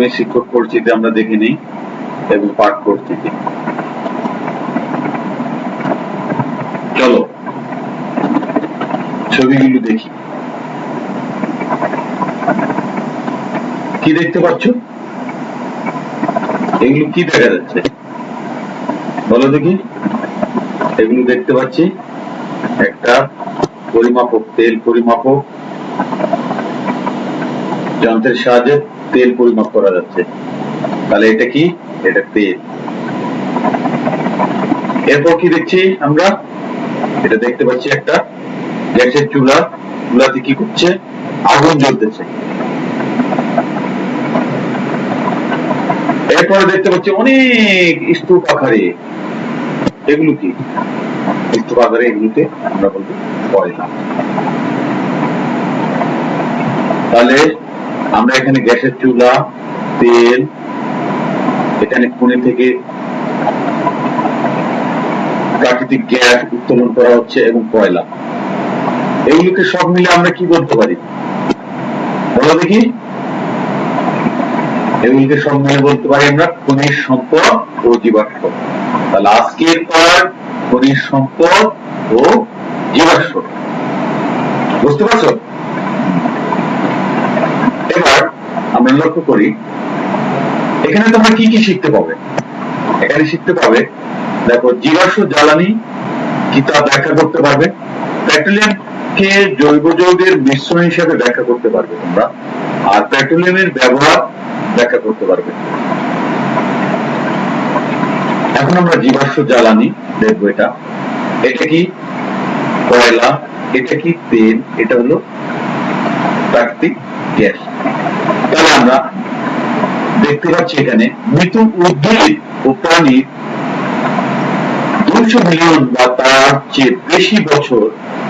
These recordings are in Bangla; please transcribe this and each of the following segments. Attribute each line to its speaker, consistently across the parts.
Speaker 1: প্রথমে শিক্ষক পরিচিতি আমরা দেখে নিই এবং পাঠ পরিচিতি। চলো ছবিগুলো দেখি। কি দেখতে পাচ্ছ? এগুলো কি দেখা যাচ্ছে বলো দেখি। এগুলো দেখতে পাচ্ছি একটা পরিমাপক, তেল পরিমাপক যন্ত্রের সাহায্যে তেল পরিমাপ করা যাচ্ছে। তাহলে এটা কি? এটা তেল। এরপর কি দেখছি আমরা? এটা দেখতে পাচ্ছি একটা গ্যাসের চুলা, চুলাতে কি করছে? আগুন জ্বলতেছে। এরপরে দেখতে পাচ্ছি অনেক স্তূপ আকারে। এগুলো কি? স্তূপ আকারে, এগুলোকে আমরা বলবো কয়লা। তাহলে আমরা এখানে গ্যাসের চুলা, তেল, এখানে খনি থেকে প্রাকৃতিক গ্যাস উত্তোলন করা হচ্ছে এবং কয়লা। এইগুলোকে সব মিলে আমরা কি বলতে পারি বলো দেখি? এগুলোকে সব মিলে বলতে পারি আমরা খনিজ সম্পদ ও জীবাশ্ম। তাহলে আজকের পাঠ খনিজ সম্পদ ও জীবাশ্ম। বুঝতে পারছো? এবার আমরা লক্ষ্য করি এখানে তোমরা কি কি শিখতে পাবে। এখানে শিখতে পাবে, দেখো, জীবাশ্ম জ্বালানি কি তা ব্যাখ্যা করতে পারবে। পেট্রোলিয়ামকে জৈব যৌগের মিশ্রণ হিসেবে ব্যাখ্যা করতে পারবে তোমরা। আর পেট্রোলিয়ামের ব্যবহার ব্যাখ্যা করতে পারবে। এখন আমরা জীবাশ্ম জ্বালানি দেখবো। এটা কি? কয়লা। এটা কি? তেল। এটা হলো প্রাকৃতিক গ্যাস। তাহলে আমরা দেখতে পাচ্ছি এখানে মৃত উদ্ভিদ ও প্রাণীর 200 মিলিয়ন বা তার চেয়ে বেশি বছর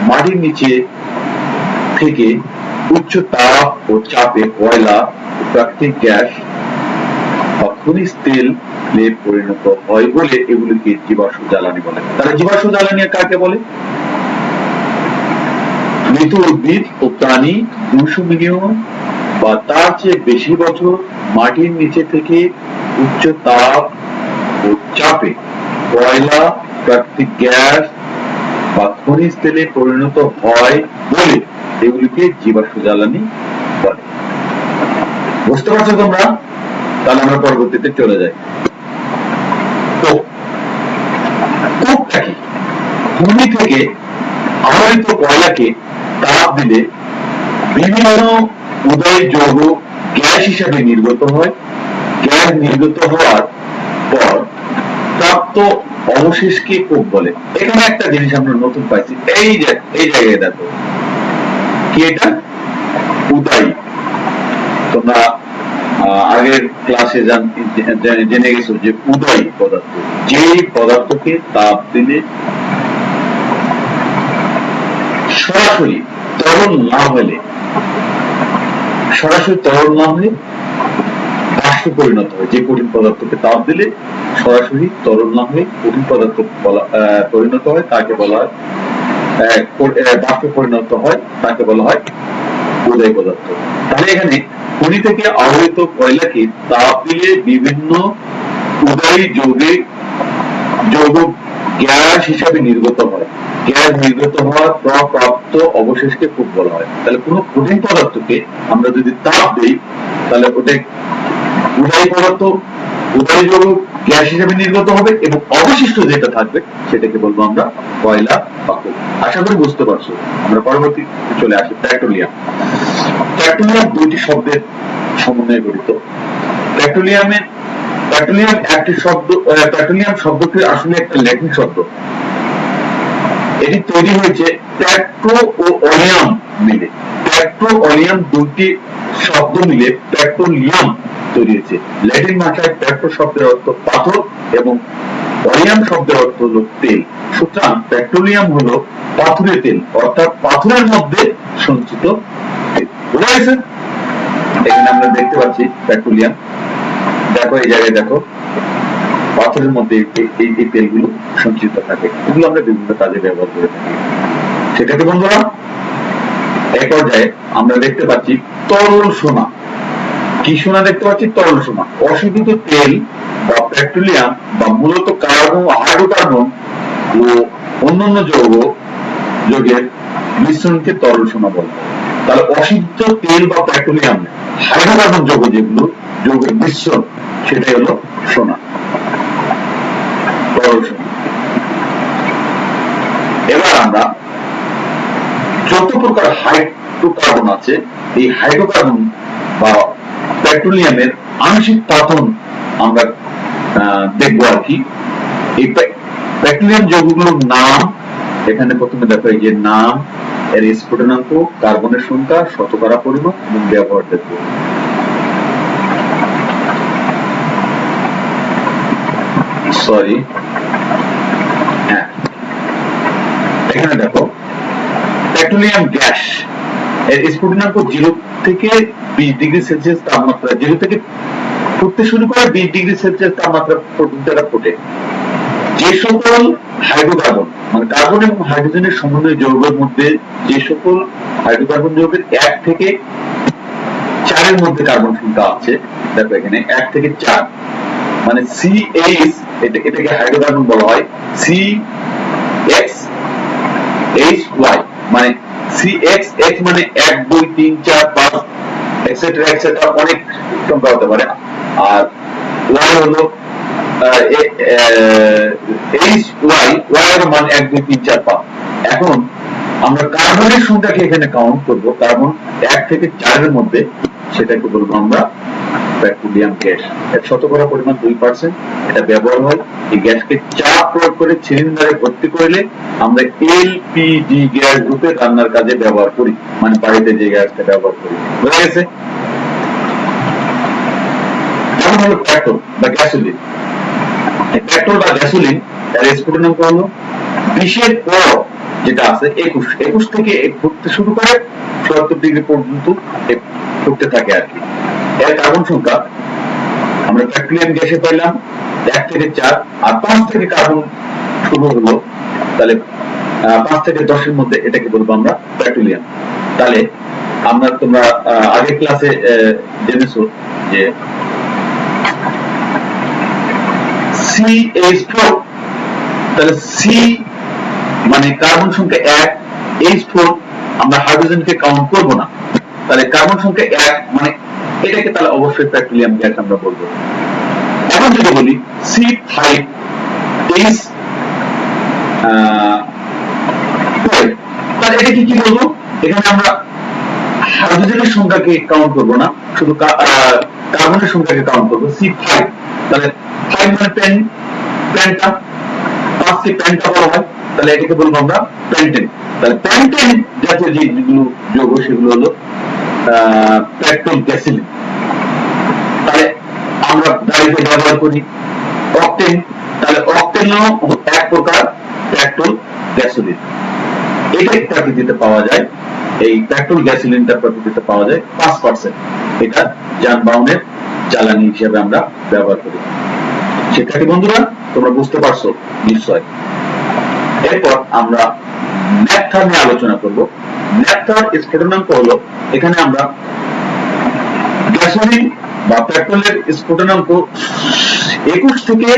Speaker 1: মাটির নিচে থেকে উচ্চ তাপ ও চাপে কয়লা ও প্রাকৃতিক গ্যাস বা খনিজ তেলে পরিণত হয় বলে এগুলিকে জীবাশ্ম জ্বালানি বলে। তাহলে জীবাশ্ম জ্বালানি কাকে বলে? মৃত উদ্ভিদ ও প্রাণী 200 মিলিয়ন বা তার চেয়ে বেশি বছর মাটির নিচে থেকে উচ্চ তাপ ও চাপে কয়লা, প্রাকৃতিক গ্যাস বা খনিজ তেলে পরিণত হয় বলে এগুলিকে জীবাশ্ম জ্বালানি বলে। বুঝতে পারছো তোমরা? তাহলে আমরা পরবর্তীতে চলে যাই। তো কোকটা কি? খনি থেকে আহরিত কয়লাকে তাপ দিলে বিভিন্ন উদয় যৌগ গ্যাস হিসাবে নির্গত হয়। গ্যাস নির্গত হওয়ার পর প্রাপ্ত অবশেষকে কোক বলে। এখানে একটা জিনিস আমরা নতুন পাইছি, এই জায়গায় দেখো কি, এটা উদাই। তোমরা আগের ক্লাসে জেনে গেছো যে উদয় পদার্থ, যে পদার্থকে তাপ দিলে সরাসরি তরল না হলে বাষ্পে পরিণত হয়। যে কঠিন পদার্থকে তাপ দিলে সরাসরি তরল না হয়ে কঠিন পদার্থ পরিণত হয় তাকে বলা হয়, বাষ্পে পরিণত হয় তাকে বলা হয় উদয় পদার্থ। তাহলে এখানে খনি থেকে আহরিত কয়লাকে তাপ দিলে বিভিন্ন উদয় যৌগ গ্যাস হিসাবে নির্গত হয়। গ্যাস নির্গত হওয়ার পর প্রাপ্ত অবশেষকে কোক বলা হয়। তাহলে কোন কঠিন পদার্থকে আমরা যদি তাপ দিই তাহলে ওটা উদয় পদার্থ, উদয় যৌগ গ্যাস হিসেবে নির্গত হবে এবং অবশিষ্ট যেটা থাকবে সেটাকে বলবো আমরা কয়লা বা কোক। আশা করি বুঝতে পারছো। আমরা পরবর্তীতে চলে আসি পেট্রোলিয়াম। পেট্রোলিয়াম দুইটি শব্দের সমন্বয়ে গঠিত। পেট্রোলিয়াম একটি শব্দ। পেট্রোলিয়াম শব্দটি আসলে একটা ল্যাটিন শব্দ। এটি তৈরি হয়েছে পেট্রো ও অলিয়াম মিলে। পেট্রো অলিয়াম দুটি শব্দ মিলে পেট্রোলিয়াম তৈরি হয়েছে। ল্যাটিন ভাষায় পেট্রো শব্দের অর্থ পাথর এবং অলিয়াম শব্দের অর্থ হলো তেল। সুতরাং পেট্রোলিয়াম হলো পাথুরে তেল, অর্থাৎ পাথরের মধ্যে সঞ্চিত তেল। বোঝা গেছে? এখানে আমরা দেখতে পাচ্ছি পেট্রোলিয়াম। দেখো এই জায়গায় দেখো, পাথরের মধ্যে এই তেলগুলো সঞ্চিত থাকে। এগুলো আমরা বিভিন্ন কাজে ব্যবহার করে থাকি। ঠিক আছে বন্ধুরা? এক পর্যায়ে আমরা দেখতে পাচ্ছি তরল সোনা। কি সোনা দেখতে পাচ্ছি? তরল সোনা। অশোধিত তেল বা পেট্রোলিয়াম বা মূলত কার্বন, হাইড্রোকার্বন ও অন্যান্য যৌগের মিশ্রণকে তরল সোনা বলে। তাহলে অশোধিত তেল বা পেট্রোলিয়াম, হাইড্রোকার্বন যৌগের মিশ্রণ, সেটাই হলো সোনা, তরল সোনা। এবার আমরা যত প্রকার হাইড্রোকার্বন আছে, এই হাইড্রোকার্বন বা পেট্রোলিয়ামের আংশিক পাতন আমরা দেখবো আর কি। এই পেট্রোলিয়াম যৌগগুলোর নাম এখানে প্রথমে দেখো, এই যে নাম, এর স্ফুটনাঙ্ক, কার্বনের সংখ্যা, শতকরা পরিমাণ এবং ব্যবহার দেখবো। সরি, হ্যাঁ, এখানে দেখো পেট্রোলিয়াম গ্যাস এর স্ফুটনাঙ্ক 0 থেকে 20 ডিগ্রি সেলসিয়াস তাপমাত্রা, 0 থেকে ফুটতে শুরু করে 20 ডিগ্রি সেলসিয়াস তাপমাত্রা পর্যন্ত এটা ফোটে। যে সকল হাইড্রোকার্বন, মানে কার্বন এবং হাইড্রোজেনের সমন্বয় যৌগের মধ্যে যে সকল হাইড্রোকার্বন যৌগের 1 থেকে 4 এর মধ্যে কার্বন সংখ্যা আছে, দেখো এখানে 1 থেকে 4, মানে CH, এটাকে হাইড্রোকার্বন বলা হয়। CXHY মানে CXX মানে 1 2 3 4 5 এটসেট্রা এটসেট্রা, অনেক সংখ্যা হতে পারে। আর Y হলো HY, Y এর মান 1 2 3 4 5। এখন আমরা কার্বনের সংখ্যাকে এখানে কাউন্ট করব, কার্বন 1 থেকে 4 এর মধ্যে, সেটাকে বলবো আমরা পেট্রোলিয়াম গ্যাস। এর শতকরা পরিমাণ 2%। এটা ব্যবহার হয়, এই গ্যাসকে চাপ প্রয়োগ করে সিলিন্ডারে ভর্তি করলে আমরা LPG গ্যাস রূপে রান্নার কাজে ব্যবহার করি, মানে বাড়িতে যে গ্যাসটা ব্যবহার করি। বুঝা গেছে? এখন হলো পেট্রোল বা গ্যাসোলিন। পেট্রোল বা গ্যাসোলিন এর স্ফুটনাঙ্ক হলো 20 এর পর যেটা আছে 21 থেকে ফুটতে শুরু করে 74 ডিগ্রি পর্যন্ত ফুটতে থাকে আর কি। এর কার্বন সংখ্যা আমরা পেট্রোলিয়াম গ্যাসে পাইলাম 1 থেকে 4, আর 5 থেকে কার্বন শুরু হলো, তাহলে 5 থেকে 10 এর মধ্যে এটাকে বলবো আমরা পেট্রোলিয়াম। তাহলে তোমরা আগের ক্লাসে জেনেছো যে CH4, তাহলে C মানে কার্বন সংখ্যা 1, H4 আমরা হাইড্রোজেনকে কাউন্ট করব না, তাহলে কার্বন সংখ্যা 1 মানে এটাকে তাহলে অবশ্যই পেট্রোলিয়াম গ্যাস আমরা বলবো। এখন যদি বলি C5H, তাহলে এটা কি বলবো? এখানে আমরা হাইড্রোজেনের সংখ্যাকে কাউন্ট করব না, শুধু কার্বনের সংখ্যাকে কাউন্ট করব। C5, তাহলে 5 মানে পেন্টা, 5 কে পেন্টা বলা হয়, তাহলে এটাকে বলবো আমরা পেন্টেন। তাহলে পেন্টেন জাতীয় যেগুলো যৌগ সেগুলো হলো পেট্রোল গ্যাসোলিন। তাহলে আমরা গাড়িতে ব্যবহার করি অকটেন, তাহলে অকটেনও এক প্রকার পেট্রোল গ্যাসোলিন। এটা প্রকৃতিতে পাওয়া যায়, এই পেট্রোল গ্যাসোলিনটা প্রকৃতিতে পাওয়া যায় 5%। এটা যানবাহনের জ্বালানি হিসেবে আমরা ব্যবহার করি। শিক্ষার্থী বন্ধুরা, তোমরা বুঝতে পারছো নিশ্চয়। এরপর আমরা ন্যাপথা নিয়ে আলোচনা করব। ন্যাপথার স্ফুটনাঙ্ক হলো, এখানে আমরা গ্যাসোলিন বা পেট্রোলের স্ফুটনাঙ্ক 21 থেকে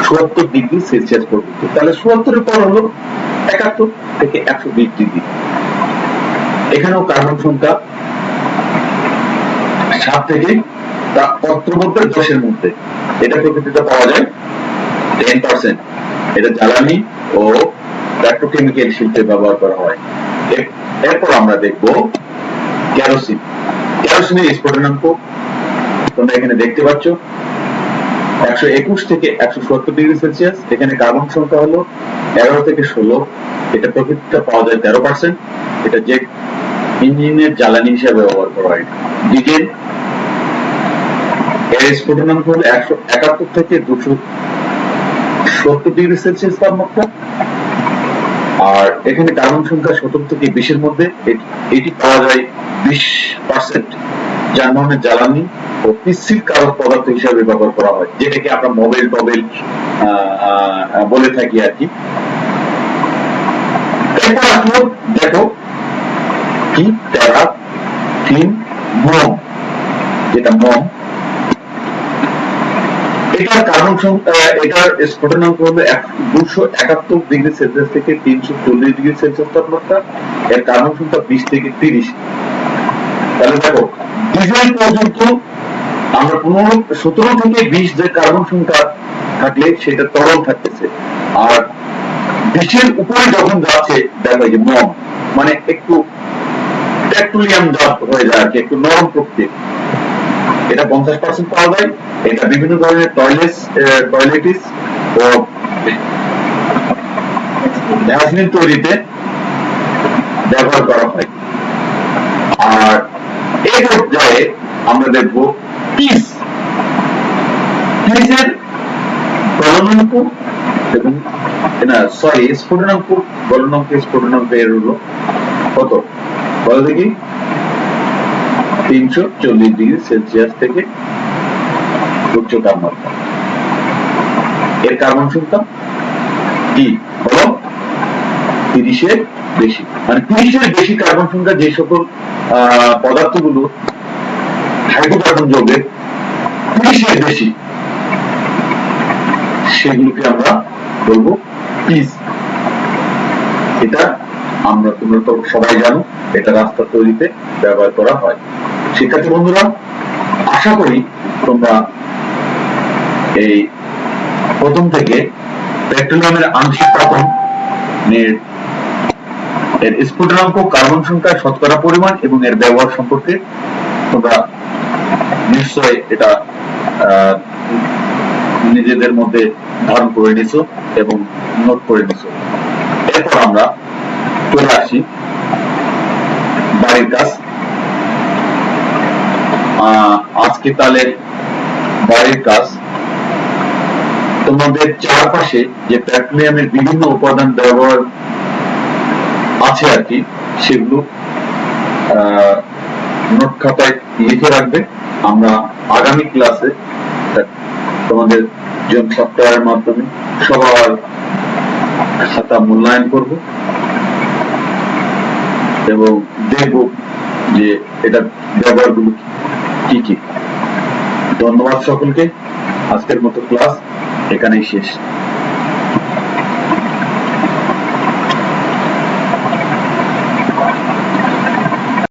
Speaker 1: 74 ডিগ্রি সেলসিয়াস পর্যন্ত। তাহলে 74 এর পর হলো 71 থেকে 120 ডিগ্রি। এখানেও কার্বন সংখ্যা 7 থেকে 10 এর মধ্যে। এটা প্রকৃতিতে পাওয়া যায় 10%। এটা জ্বালানি ও পেট্রোকেমিক্যাল শিল্পে ব্যবহার করা হয়। এরপর আমরা দেখব কেরোসিন। কেরোসিনের স্ফুটনাঙ্ক তোমরা এখানে দেখতে পাচ্ছ 121 থেকে 170 ডিগ্রি সেলসিয়াস। এখানে কার্বন সংখ্যা হলো 11 থেকে 16। এটা প্রকৃতিতে পাওয়া যায় 13%। এটা জেট ইঞ্জিনের জ্বালানি হিসেবে ব্যবহার করা হয়। ডিজেল, এর স্ফুটনাঙ্ক হলো 171 থেকে 270 ডিগ্রি সেলসিয়াস তাপমাত্রা। আর এখানে কার্বন সংখ্যা 17 থেকে 20 এর মধ্যে। এটি পাওয়া যায় 20%। যানবাহনের জ্বালানি ও পিচ্ছিল কারক পদার্থ হিসেবে ব্যবহার করা হয়, যেটাকে আমরা মোবাইল টবেল বলে থাকি আর কি। এরপর আসলো দেখো কি প্যারাফিন মোম। যেটা মম, এটার কার্বন এটার স্ফুটনাঙ্ক হলো 271 ডিগ্রি সেলসিয়াস থেকে 340 ডিগ্রি সেলসিয়াস তাপমাত্রা। এর কার্বন সংখ্যা 20 থেকে 30। তাহলে দেখো ডিজেল পর্যন্ত আমরা 17 থেকে 20 যে কার্বন সংখ্যা থাকলে সেটা তরল থাকতেছে, আর 20 উপরে যখন যাচ্ছে দেখো যে মম মানে একটু পেট্রোলিয়াম জাত হয়ে যায় আর কি, একটু নরম প্রকৃতির। এটা 50% পাওয়া যায়। এটা বিভিন্ন ধরনের টয়লেটিস ও ভ্যাসলিন তৈরিতে ব্যবহার করা হয়। আর এই পর্যায়ে আমরা দেখবো পিস। পিসের গলনাঙ্ক এবং স্ফুটনাঙ্ক এর হলো কত বলো দেখি, 340 ডিগ্রি সেলসিয়াস থেকে উচ্চ তাপমাত্রা। এর কার্বন সংখ্যা কি বলো, 30 এর বেশি। মানে 30 এর বেশি কার্বন সংখ্যা যে সকল পদার্থগুলো হাইড্রোকার্বন যৌগের 30 এর বেশি, সেগুলোকে আমরা বলবো পিস। এটা তোমরা তো সবাই জানো, এটা রাস্তা তৈরিতে ব্যবহার করা হয়। শিক্ষার্থী বন্ধুরা, আশা করি তোমরা এই প্রথম থেকে পেট্রোলিয়ামের আংশিক তাপন এর স্ফুটনাঙ্ক, কার্বন সংখ্যা, শতকরা পরিমাণ এবং এর ব্যবহার সম্পর্কে তোমরা নিশ্চয় এটা নিজেদের মধ্যে ধারণ করে নিছো এবং নোট করে নিছো। এরপর আমরা চলে আসি বাড়ির কাজ। আজকে তাহলে বাড়ির কাজ, তোমাদের চারপাশে যে পেট্রোলিয়ামের বিভিন্ন উপাদান ব্যবহার আছে আর কি, সেগুলো নোট খাতায় লিখে রাখবে। আমরা আগামী ক্লাসে তোমাদের জেম সফটওয়্যারের মাধ্যমে সবার খাতা মূল্যায়ন করব এবং দেখব যে এটা ব্যবহারগুলো কি কি। ধন্যবাদ সকলকে। আজকের মতো ক্লাস এখানেই শেষ।